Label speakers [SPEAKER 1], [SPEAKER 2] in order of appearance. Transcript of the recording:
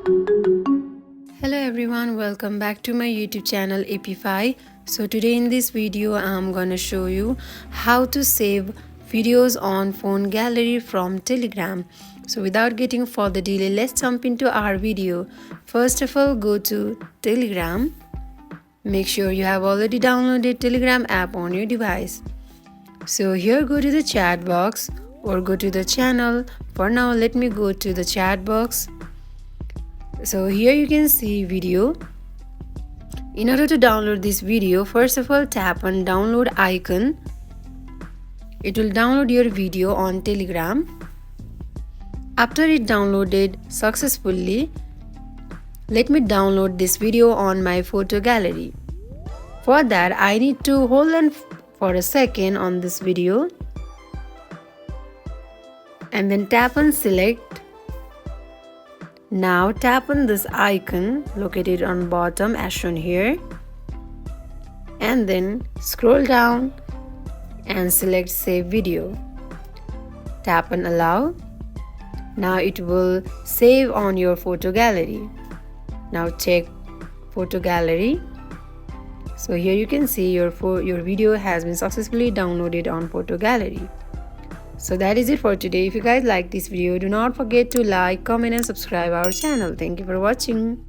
[SPEAKER 1] Hello everyone, welcome back to my YouTube channel Epify. So today in this video I'm gonna show you how to save videos on phone gallery from Telegram. So without getting further delay, let's jump into our video. First of all, go to Telegram. Make sure you have already downloaded Telegram app on your device. So here go to the chat box or go to the channel. For now let me go to the chat box. So here you can see video. In order to download this video, first of all tap on download icon. It will download your video on Telegram. After it downloaded successfully, let me download this video on my photo gallery. For that I need to hold on for a second on this video and then tap on select. Now tap on this icon located on bottom as shown here and then scroll down and select save video. Tap on allow. Now it will save on your photo gallery. Now check photo gallery. So here you can see your video has been successfully downloaded on photo gallery. So that is it for today. If you guys like this video, do not forget to like, comment and subscribe our channel. Thank you for watching.